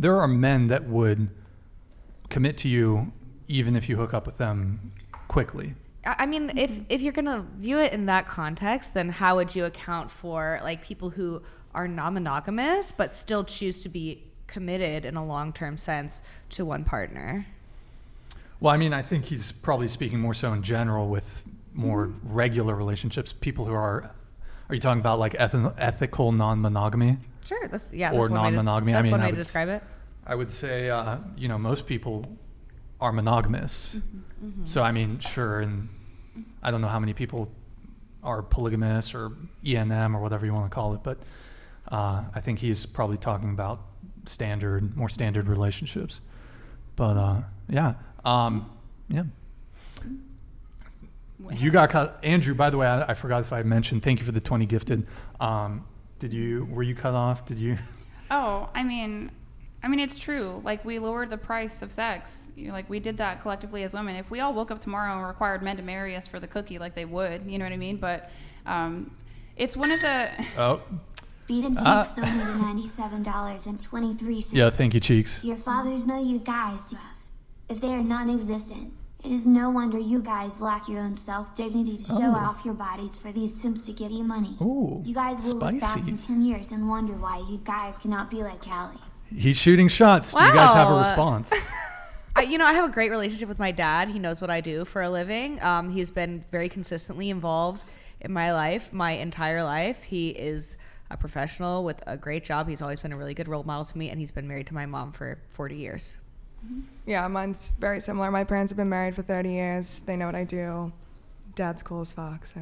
there are men that would commit to you even if you hook up with them quickly. I mean, if you're gonna view it in that context, then how would you account for like people who are non-monogamous but still choose to be committed in a long-term sense to one partner? Well, I mean, I think he's probably speaking more so in general with more regular relationships. People who are you talking about like ethical non-monogamy? Sure, that's or non-monogamy. That's I mean, one way to describe it. I would say, most people are monogamous. So, I mean, sure, and I don't know how many people are polygamous or ENM or whatever you want to call it, but I think he's probably talking about more standard relationships. But yeah. You got cut. Andrew, by the way, I forgot if I mentioned, thank you for the 20 gifted. Were you cut off? Did you? Oh, I mean, it's true. Like, we lowered the price of sex. Like, we did that collectively as women. If we all woke up tomorrow and required men to marry us for the cookie, like they would, you know what I mean? But it's one of the... Oh. Feed and Cheeks donated $97.23. Yeah, thank you, Cheeks. Do your fathers know you guys do? If they are non-existent, it is no wonder you guys lack your own self-dignity to show off your bodies for these simps to give you money. Ooh, you guys will look back spicy. in 10 years and wonder why you guys cannot be like Callie. He's shooting shots. Wow. Do you guys have a response? I have a great relationship with my dad. He knows what I do for a living. He's been very consistently involved in my life, my entire life. He is a professional with a great job. He's always been a really good role model to me, and he's been married to my mom for 40 years. Yeah, mine's very similar. My parents have been married for 30 years. They know what I do. Dad's cool as fuck, so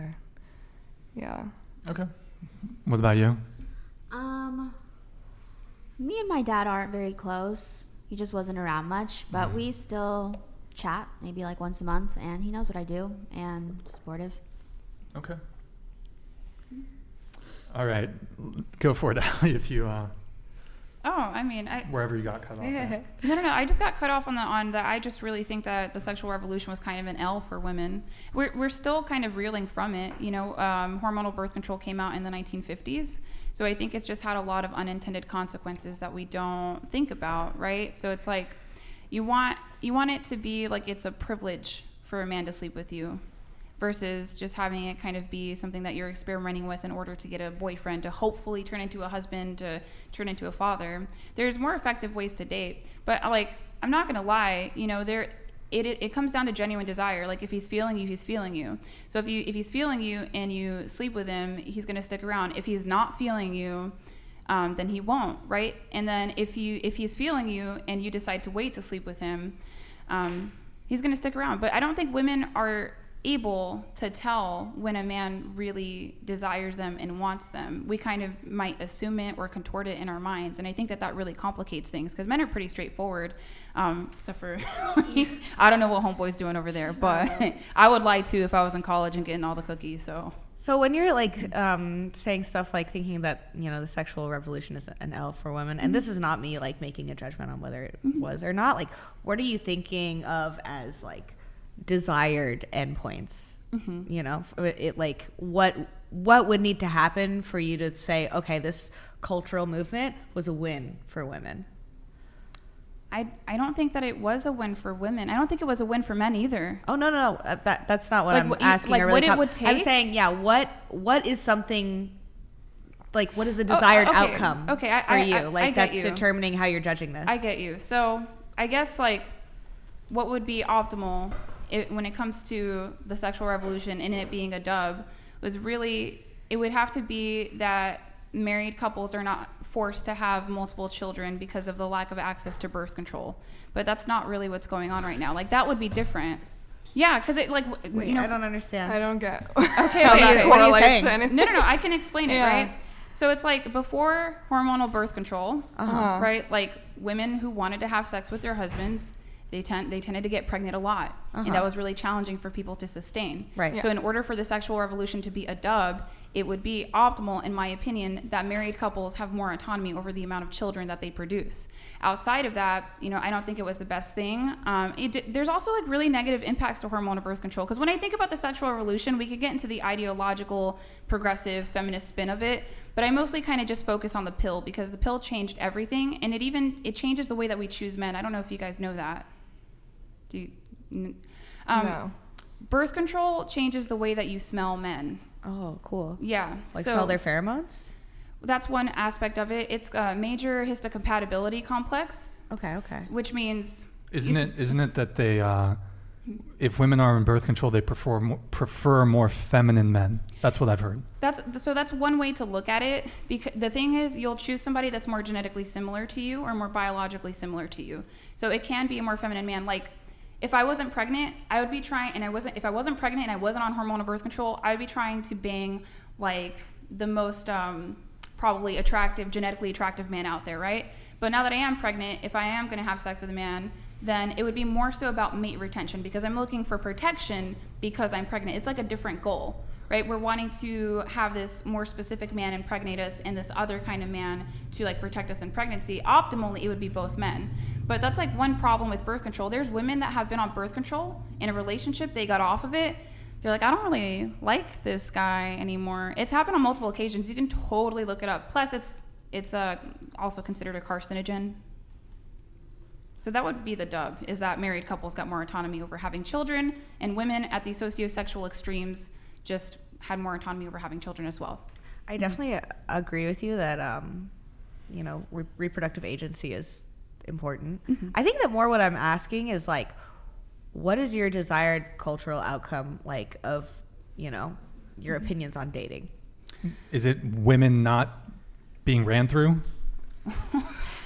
yeah. Okay. What about you? Me and my dad aren't very close. He just wasn't around much, but we still chat maybe like once a month, and he knows what I do and supportive. Okay. All right. Go for it, Allie, if you... wherever you got cut off. No. I just got cut off on that. I just really think that the sexual revolution was kind of an L for women. We're still kind of reeling from it. Hormonal birth control came out in the 1950s. So I think it's just had a lot of unintended consequences that we don't think about, right? So it's like you want it to be like it's a privilege for a man to sleep with you, versus just having it kind of be something that you're experimenting with in order to get a boyfriend, to hopefully turn into a husband, to turn into a father. There's more effective ways to date. But like, I'm not gonna lie, it comes down to genuine desire. Like, if he's feeling you, he's feeling you. So if he's feeling you and you sleep with him, he's gonna stick around. If he's not feeling you, then he won't, right? And then if he's feeling you and you decide to wait to sleep with him, he's gonna stick around. But I don't think women are able to tell when a man really desires them and wants them. We kind of might assume it or contort it in our minds, and I think that really complicates things, because men are pretty straightforward, except for I don't know what homeboy's doing over there, but I would lie too if I was in college and getting all the cookies. So when you're like saying stuff like thinking that the sexual revolution is an L for women, and this is not me like making a judgment on whether it was or not, like, what are you thinking of as like desired endpoints? What would need to happen for you to say, okay, this cultural movement was a win for women? I don't think that it was a win for women. I don't think it was a win for men either. Oh, no. That's not what I'm asking. Like, what it would take? I'm saying, what is something, like, what is a desired outcome for you? Like, that's determining how you're judging this. I get you. So I guess, like, what would be optimal when it comes to the sexual revolution and it being a dub was really, it would have to be that married couples are not forced to have multiple children because of the lack of access to birth control. But that's not really what's going on right now. Like, that would be different. Yeah, because it, like, wait, I don't understand. I don't get okay, how that correlates. No, I can explain it, right? So it's like before hormonal birth control, right? Like, women who wanted to have sex with their husbands, they tended to get pregnant a lot. and that was really challenging for people to sustain. Right. Yeah. So in order for the sexual revolution to be a dub, it would be optimal, in my opinion, that married couples have more autonomy over the amount of children that they produce. Outside of that, you know, I don't think it was the best thing. There's also like really negative impacts to hormonal birth control, because when I think about the sexual revolution, we could get into the ideological, progressive, feminist spin of it, but I mostly kind of just focus on the pill, because the pill changed everything, and it changes the way that we choose men. I don't know if you guys know that. Do you? No. Birth control changes the way that you smell men. Oh, cool. Yeah. Like so smell their pheromones? that's one aspect of it. It's a major histocompatibility complex, Okay. which means Isn't it that they, if women are in birth control, they prefer more feminine men? That's what I've heard. That's one way to look at it. Because the thing is, you'll choose somebody that's more genetically similar to you or more biologically similar to you. So it can be a more feminine man. Like, if I wasn't pregnant, I would be trying, and if I wasn't pregnant and I wasn't on hormonal birth control, I would be trying to bang like the most probably genetically attractive man out there, right? But now that I am pregnant, if I am going to have sex with a man, then it would be more so about mate retention, because I'm looking for protection because I'm pregnant. It's like a different goal, right? We're wanting to have this more specific man impregnate us and this other kind of man to like protect us in pregnancy. Optimally, it would be both men. But that's like one problem with birth control. There's women that have been on birth control in a relationship, they got off of it. They're like, I don't really like this guy anymore. It's happened on multiple occasions. You can totally look it up. Plus, it's also considered a carcinogen. So that would be the dub, is that married couples got more autonomy over having children, and women at the sociosexual extremes just had more autonomy over having children as well. I definitely agree with you that, reproductive agency is important. Mm-hmm. I think that more what I'm asking is like, what is your desired cultural outcome like of, your opinions on dating? Is it women not being ran through?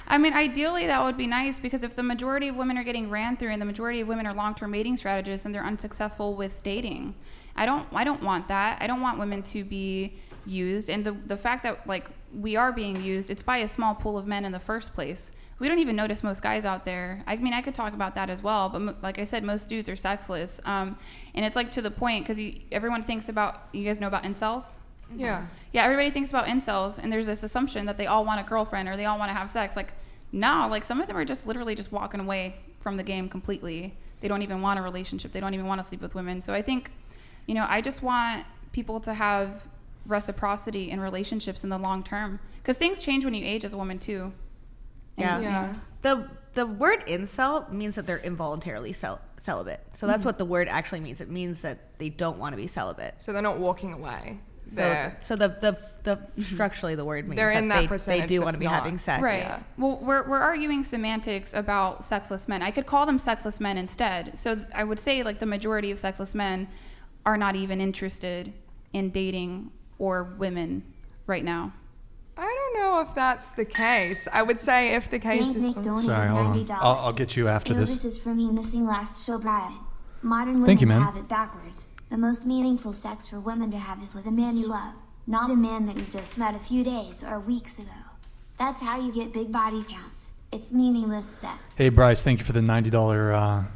I mean, ideally that would be nice, because if the majority of women are getting ran through and the majority of women are long-term mating strategists, then they're unsuccessful with dating. I don't want that. I don't want women to be used. And the fact that like we are being used, it's by a small pool of men in the first place. We don't even notice most guys out there. I mean, I could talk about that as well, but like I said, most dudes are sexless. And it's like to the point, because everyone thinks about, you guys know about incels? Yeah. Yeah, everybody thinks about incels, and there's this assumption that they all want a girlfriend or they all want to have sex. Like, no, like some of them are just literally just walking away from the game completely. They don't even want a relationship. They don't even want to sleep with women. So I think, I just want people to have reciprocity in relationships in the long term, because things change when you age as a woman too. Yeah. The word incel means that they're involuntarily celibate. So that's what the word actually means. It means that they don't want to be celibate. So they're not walking away. So the structurally the word means They're in that they percentage do that's want to be not. having sex. Right. Yeah. Well, we're arguing semantics about sexless men. I could call them sexless men instead. So I would say like the majority of sexless men are not even interested in dating or women right now. I don't know if that's the case. I would say if the case Dave Nick is... donated Sorry, hold on. $90. I'll get you after Ew, this. This is for me missing last show, Brian. Modern women Thank you, ma'am. have it backwards. The most meaningful sex for women to have is with a man you love, not a man that you just met a few days or weeks ago. That's how you get big body counts. It's meaningless sex. Hey, Bryce, thank you for the $90